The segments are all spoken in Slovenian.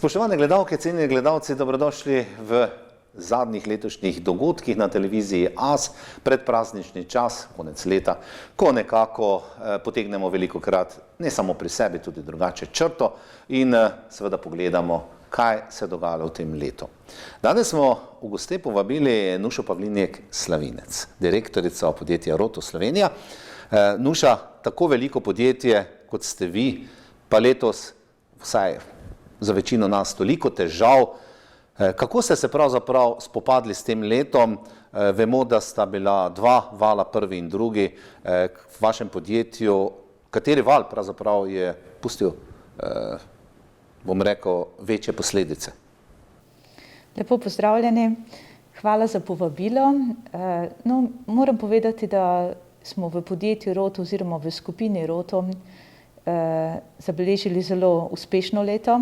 Spoštovane gledalke, cenjeni gledalci, dobrodošli v zadnjih letošnjih dogodkih na televiziji AS, predpraznični čas, konec leta, ko nekako potegnemo velikokrat ne samo pri sebi, tudi drugače črto in seveda pogledamo, kaj se je dogajalo v tem letu. Danes smo v goste povabili Nušo Pavlinjek Slavinec, direktorica podjetja Roto Slovenija. Nuša, tako veliko podjetje, kot ste vi, pa letos vsaj za večino nas toliko težav. Kako ste se pravzaprav spopadli s tem letom? Vemo, da sta bila dva vala, prvi in drugi, v vašem podjetju. Kateri val pravzaprav je pustil, bom rekel, večje posledice? Lepo pozdravljeni, hvala za povabilo. Moram povedati, da smo v podjetju Roto oziroma v skupini Roto zabeležili zelo uspešno leto.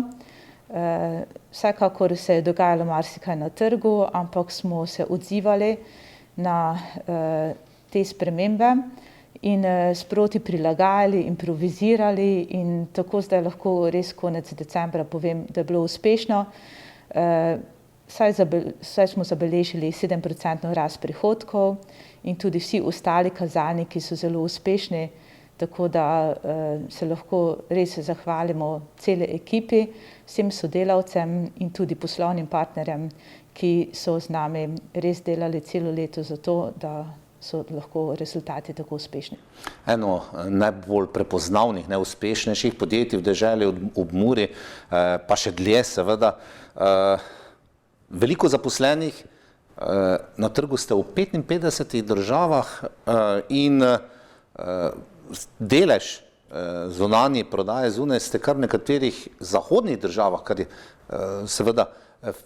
Vsekakor se je dogajalo marsikaj na trgu, ampak smo se odzivali na te spremembe in sproti prilagajali, improvizirali in tako zdaj lahko res konec decembra povem, da je bilo uspešno. Saj smo zabeležili 7% rast prihodkov in tudi vsi ostali kazalniki so zelo uspešni, tako da se lahko res zahvalimo cele ekipi, vsem sodelavcem in tudi poslovnim partnerjem, ki so z nami res delali celo leto za to, da so lahko rezultati tako uspešni. Eno najbolj prepoznavnih, najuspešnejših podjetij v deželi ob Muri, pa še dlje seveda. Veliko zaposlenih, na trgu ste v 55 državah in delež zunanje prodaje zunaj ste kar v nekaterih zahodnih državah, kar je seveda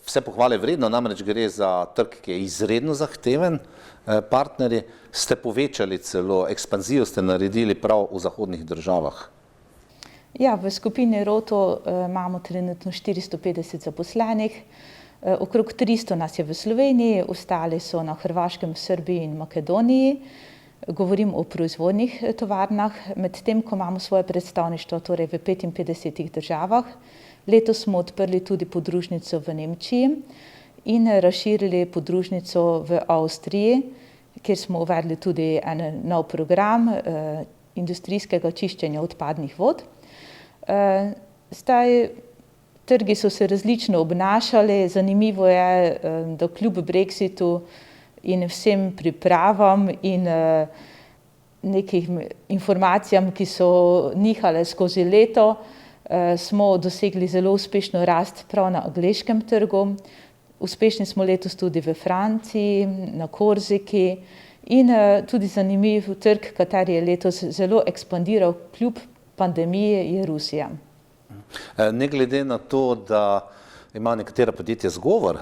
vse pohvale vredno, namreč gre za trg, ki je izredno zahteven. Partnerji ste povečali celo, ekspanzijo ste naredili prav v zahodnih državah. Ja, v skupini Roto imamo trenutno 450 zaposlenih, okrog 300 nas je v Sloveniji, ostali so na Hrvaškem, Srbiji in Makedoniji. Govorim o proizvodnih tovarnah, medtem ko imamo svoje predstavništvo torej v 55 državah. Letos smo odprli tudi podružnico v Nemčiji in razširili podružnico v Avstriji, kjer smo uvedli tudi en nov program industrijskega čiščenja odpadnih vod. Trgi so se različno obnašali, zanimivo je, da kljub Brexitu in vsem pripravam in nekim informacijam, ki so nihale skozi leto, smo dosegli zelo uspešno rast prav na angleškem trgu. Uspešni smo letos tudi v Franciji, na Korziki in tudi zanimiv trg, kateri je letos zelo ekspandiral kljub pandemiji, je Rusija. Ne glede na to, da ima nekatera podjetja zgovor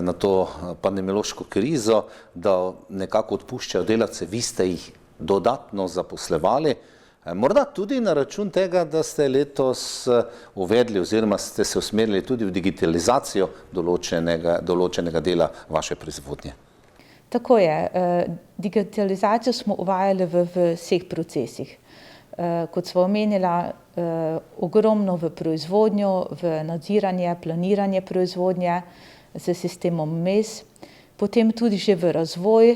na to pandemiološko krizo, da nekako odpuščajo delavce, vi ste jih dodatno zaposlevali, morda tudi na račun tega, da ste letos uvedli oziroma ste se usmerili tudi v digitalizacijo določenega dela vaše proizvodnje. Tako je. Digitalizacijo smo uvajali v vseh procesih. Kot sva omenila, ogromno v proizvodnjo, v nadziranje, planiranje proizvodnje s sistemom MES, potem tudi že v razvoj.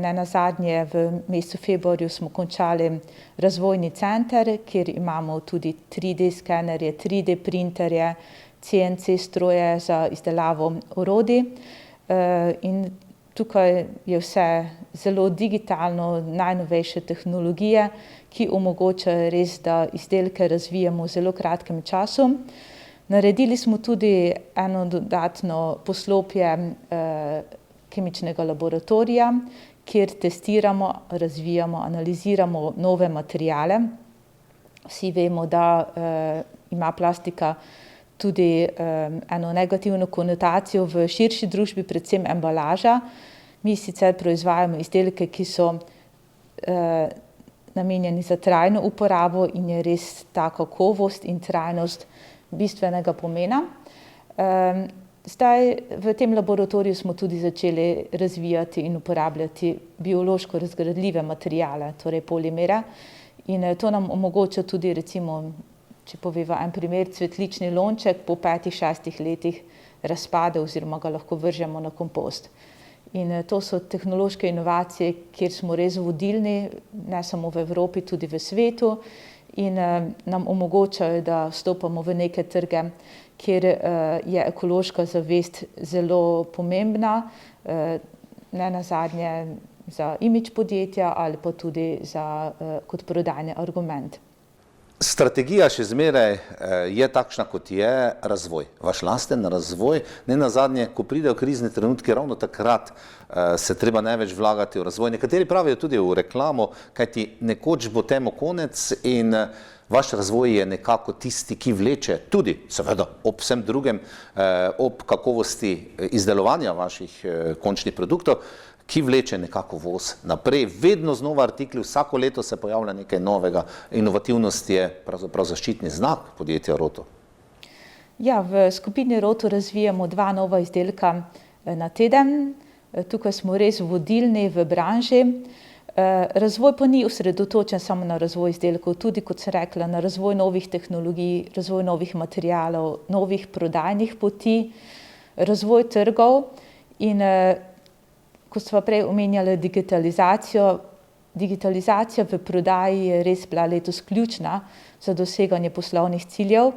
Nenazadnje v mesecu februarju smo končali razvojni center, kjer imamo tudi 3D skenerje, 3D printerje, CNC stroje za izdelavo orodij in tukaj je vse zelo digitalno, najnovejše tehnologije, ki omogočajo res, da izdelke razvijamo v zelo kratkem času. Naredili smo tudi eno dodatno poslopje kemičnega laboratorija, kjer testiramo, razvijamo, analiziramo nove materiale. Vsi vemo, da ima plastika tudi eno negativno konotacijo v širši družbi, predvsem embalaža. Mi sicer proizvajamo izdelke, ki so namenjeni za trajno uporabo in je res ta kakovost in trajnost bistvenega pomena. Zdaj v tem laboratoriju smo tudi začeli razvijati in uporabljati biološko razgradljive materiale, torej polimere. In to nam omogoča tudi recimo če poveva en primer, cvetlični lonček po 5-6 letih razpade oziroma ga lahko vržemo na kompost. In to so tehnološke inovacije, kjer smo res vodilni, ne samo v Evropi, tudi v svetu, in nam omogočajo, da vstopamo v neke trge, kjer je ekološka zavest zelo pomembna, ne nazadnje za imidž podjetja ali pa tudi kot prodajni argument. Strategija še zmeraj je takšna, kot je razvoj. Vaš lasten razvoj, ne nazadnje, ko pridejo krizni trenutki, ravno takrat se treba največ vlagati v razvoj. Nekateri pravijo tudi v reklamo, kajti nekoč bo temu konec in vaš razvoj je nekako tisti, ki vleče tudi, seveda, ob vsem drugem, ob kakovosti izdelovanja vaših končnih produktov, ki vleče nekako voz naprej. Vedno znova artikli, vsako leto se pojavlja nekaj novega. Inovativnost je pravzaprav zaščitni znak podjetja Roto. Ja, v skupini Roto razvijamo 2 nova izdelka na teden. Tukaj smo res vodilni v branži. Razvoj pa ni osredotočen samo na razvoj izdelkov, tudi, kot sem rekla, na razvoj novih tehnologij, razvoj novih materialov, novih prodajnih poti, razvoj trgov in ko sva prej omenjala digitalizacijo, digitalizacija v prodaji je res bila letos ključna za doseganje poslovnih ciljev.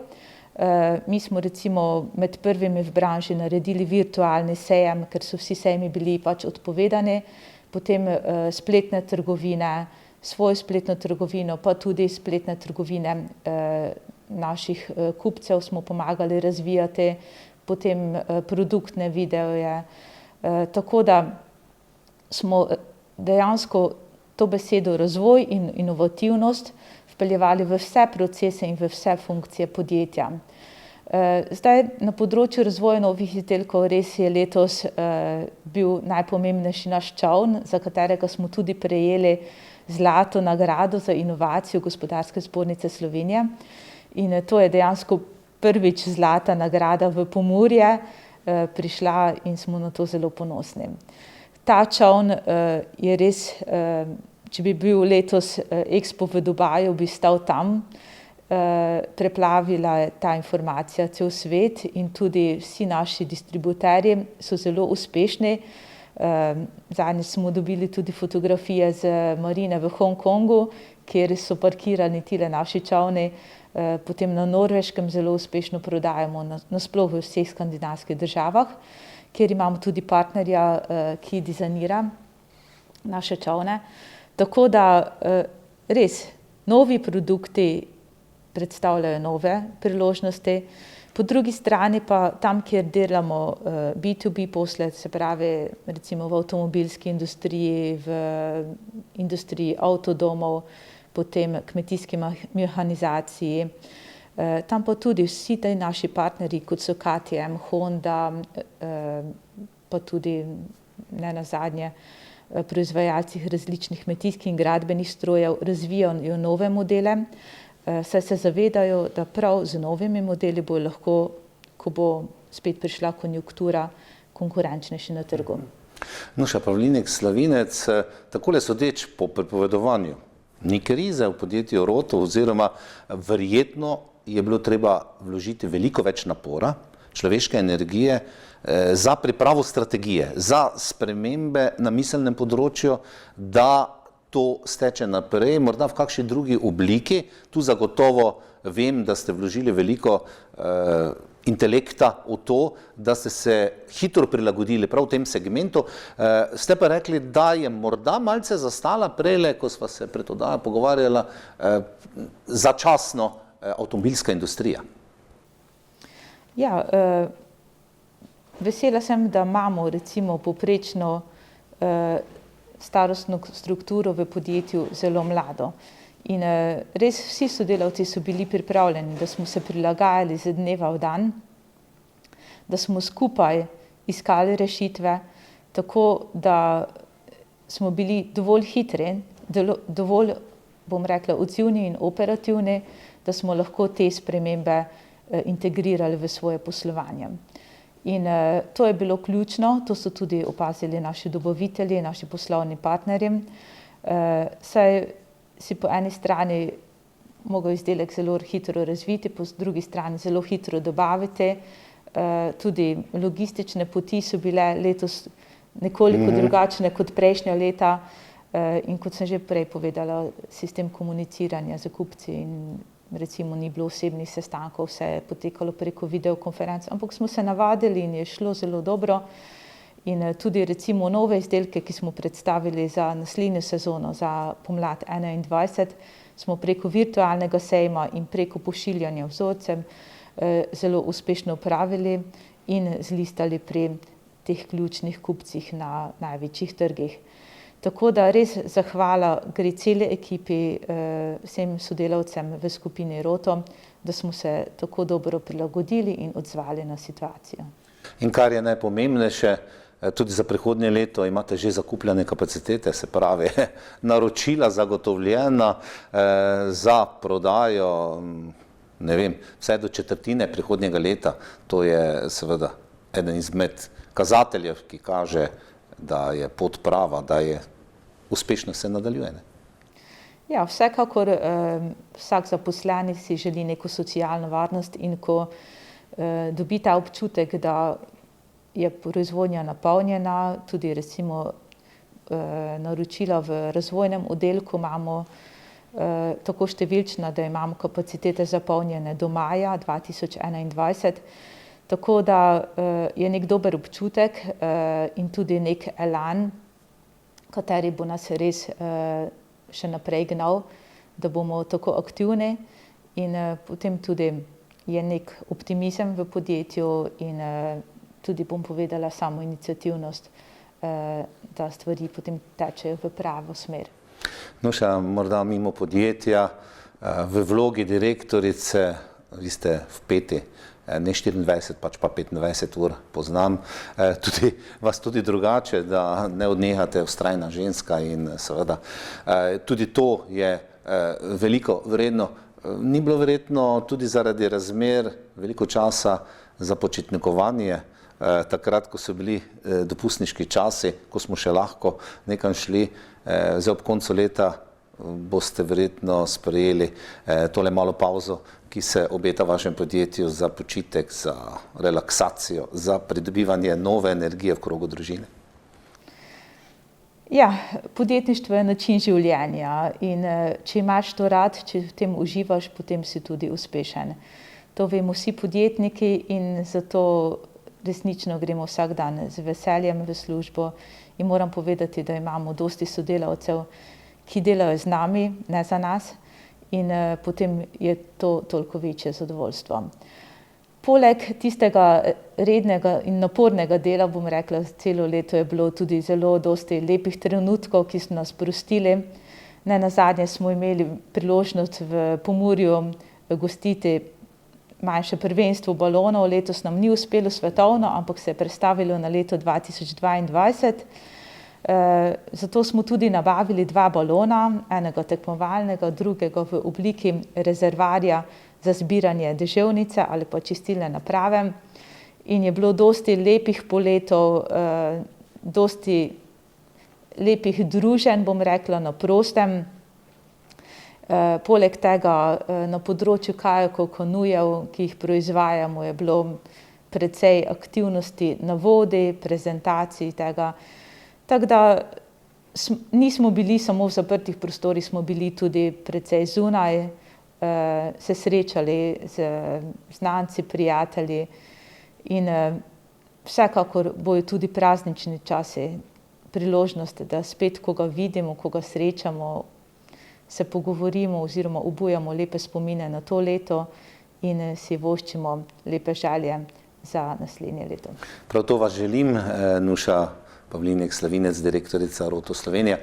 Mi smo recimo med prvimi v branži naredili virtualni sejem, ker so vsi sejmi bili pač odpovedani, potem spletne trgovine, svojo spletno trgovino, pa tudi spletne trgovine naših kupcev smo pomagali razvijati, potem produktne videoje, tako da smo dejansko to besedo razvoj in inovativnost vpeljevali v vse procese in v vse funkcije podjetja. Zdaj na področju razvoja novih izdelkov res je letos bil najpomembnejši naš čoln, za katerega smo tudi prejeli zlato nagrado za inovacijo Gospodarske zbornice Slovenije. In to je dejansko prvič zlata nagrada v Pomurje prišla in smo na to zelo ponosni. Ta čoln je res, če bi bil letos Expo v Dubaju, bi stal tam, preplavila je ta informacija cel svet in tudi vsi naši distributerji so zelo uspešni. Zadnjič smo dobili tudi fotografije z marine v Hongkongu, kjer so parkirani tile naši čolni, potem na Norveškem zelo uspešno prodajamo, nasploh v vseh skandinavskih državah, kjer imamo tudi partnerja, ki dizajnira naše čolne. Tako da res novi produkti predstavljajo nove priložnosti. Po drugi strani pa tam, kjer delamo B2B posle, se pravi recimo v avtomobilski industriji, v industriji avtodomov, potem kmetijski mehanizaciji, tam pa tudi vsi ti naši partnerji, kot so KTM, Honda, pa tudi ne nazadnje proizvajalci različnih kmetijskih in gradbenih strojev razvijajo nove modele, saj se zavedajo, da prav z novimi modeli bo lahko, ko bo spet prišla konjunktura, konkurenčnejši na trgu. Nuša Pavlinik Slavinec, takole sodeč po pripovedovanju, ni krize v podjetju Roto oziroma verjetno je bilo treba vložiti veliko več napora, človeške energije za pripravo strategije, za spremembe na miselnem področju, da to steče naprej, morda v kakšni drugi obliki. Tu zagotovo vem, da ste vložili veliko intelekta v to, da ste se hitro prilagodili prav v tem segmentu. Ste pa rekli, da je morda malce zastala prejle, ko sva se pred oddajo pogovarjala, začasno avtomobilska industrija. Ja, vesela sem, da imamo recimo povprečno starostno strukturo v podjetju zelo mlado. In res vsi sodelavci so bili pripravljeni, da smo se prilagajali z dneva v dan, da smo skupaj iskali rešitve, tako da smo bili dovolj hitri, dovolj, bom rekla, odzivni in operativni, da smo lahko te spremembe integrirali v svoje poslovanje. In to je bilo ključno, to so tudi opazili naši dobavitelji, naši poslovni partnerji, saj si po eni strani mogel izdelek zelo hitro razviti, po drugi strani zelo hitro dobaviti. Tudi logistične poti so bile letos nekoliko drugačne kot prejšnja leta. In kot sem že prej povedala, sistem komuniciranja z kupci in recimo ni bilo osebnih sestankov, vse je potekalo preko videokonferenc, ampak smo se navadili in je šlo zelo dobro. In tudi recimo nove izdelke, ki smo predstavili za naslednjo sezono, za pomlad 2021, smo preko virtualnega sejma in preko pošiljanja vzorcem zelo uspešno upravili in zlistali pri teh ključnih kupcih na največjih trgih. Tako da res zahvala gre celi ekipi, vsem sodelavcem v skupini Roto, da smo se tako dobro prilagodili in odzvali na situacijo. In kar je najpomembnejše, tudi za prihodnje leto imate že zakupljene kapacitete, se pravi naročila zagotovljena za prodajo, ne vem, vse do četrtine prihodnjega leta. To je seveda eden izmed kazateljev, ki kaže, da je pot prava, da je uspešno se nadaljuje. Ja, vsekakor vsak zaposleni si želi neko socialno varnost in ko dobi ta občutek, da je proizvodnja napolnjena, tudi recimo naročila v razvojnem oddelku imamo tako številčna, da imamo kapacitete zapolnjene do maja 2021. Tako da je nek dober občutek in tudi nek elan, kateri bo nas res še naprej gnal, da bomo tako aktivni in potem tudi je nek optimizem v podjetju in tudi bom povedala samo iniciativnost, da stvari potem tečejo v pravo smer. Nuša, morda mimo podjetja, v vlogi direktorice, vi ste vpeti, ne 24, pač pa 25 ur poznam, vas tudi drugače, da ne odnehate, vztrajna ženska in seveda tudi to je veliko vredno. Ni bilo verjetno tudi zaradi razmer veliko časa za počitnikovanje, takrat, ko so bili dopustniški časi, ko smo še lahko nekam šli, zdaj ob koncu leta boste verjetno sprejeli tole malo pauzo, ki se obeta vašem podjetju za počitek, za relaksacijo, za pridobivanje nove energije v krogu družine. Ja, podjetništvo je način življenja in če imaš to rad, če v tem uživaš, potem si tudi uspešen. To vemo vsi podjetniki in zato resnično gremo vsak dan z veseljem v službo in moram povedati, da imamo dosti sodelavcev, ki delajo z nami, ne za nas, in potem je to toliko večje zadovoljstvo. Poleg tistega rednega in napornega dela, bom rekla, celo leto je bilo tudi zelo dosti lepih trenutkov, ki so nas sprostili. Nenazadnje smo imeli priložnost v Pomurju gostiti manjše prvenstvo balonov, letos nam ni uspelo svetovno, ampak se je prestavilo na leto 2022. Zato smo tudi nabavili 2 balona, enega tekmovalnega, drugega v obliki rezervarja za zbiranje deževnice ali pa čistilne naprave. In je bilo dosti lepih poletov, dosti lepih druženj, bom rekla, na prostem. Poleg tega na področju kajakov, kanujev, ki jih proizvajamo, je bilo precej aktivnosti na vodi, prezentacij tega. Tako da nismo bili samo v zaprtih prostorih, smo bili tudi precej zunaj, se srečali z znanci, prijatelji in vsekakor bojo tudi praznični časi priložnost, da spet koga vidimo, koga srečamo, se pogovorimo oziroma obujamo lepe spomine na to leto in si voščimo lepe želje za naslednje leto. Prav to vas želim, Nuša Pavlinjek Slavinec, direktorica Roto Slovenija.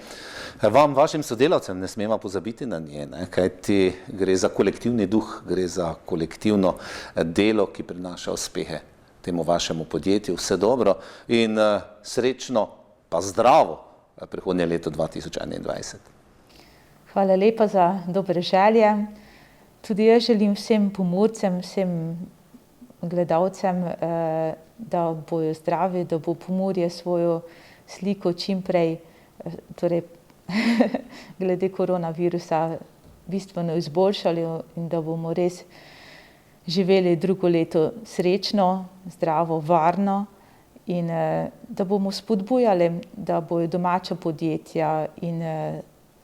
Vam, vašim sodelavcem, ne smemo pozabiti na nje, kajti gre za kolektivni duh, gre za kolektivno delo, ki prinaša uspehe temu vašemu podjetju. Vse dobro in srečno pa zdravo prihodnje leto 2021. Hvala lepa za dobre želje. Tudi jaz želim vsem Pomurcem, vsem gledalcem, da bojo zdravi, da bo Pomurje svojo sliko čim prej, torej glede koronavirusa, bistveno izboljšali in da bomo res živeli drugo leto srečno, zdravo, varno in da bomo spodbujali, da bojo domača podjetja in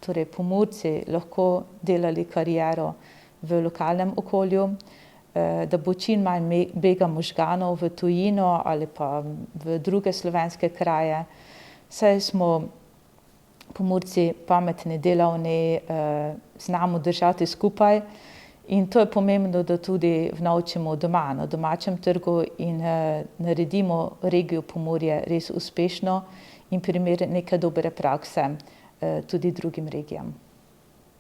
torej Pomurci lahko delali kariero v lokalnem okolju, da bo čim manj bega možganov v tujino ali pa v druge slovenske kraje, saj smo Pomurci pametni, delavni, znamo držati skupaj in to je pomembno, da tudi vnovčimo doma, na domačem trgu in naredimo regijo Pomurje res uspešno in primer neke dobre prakse tudi drugim regijam.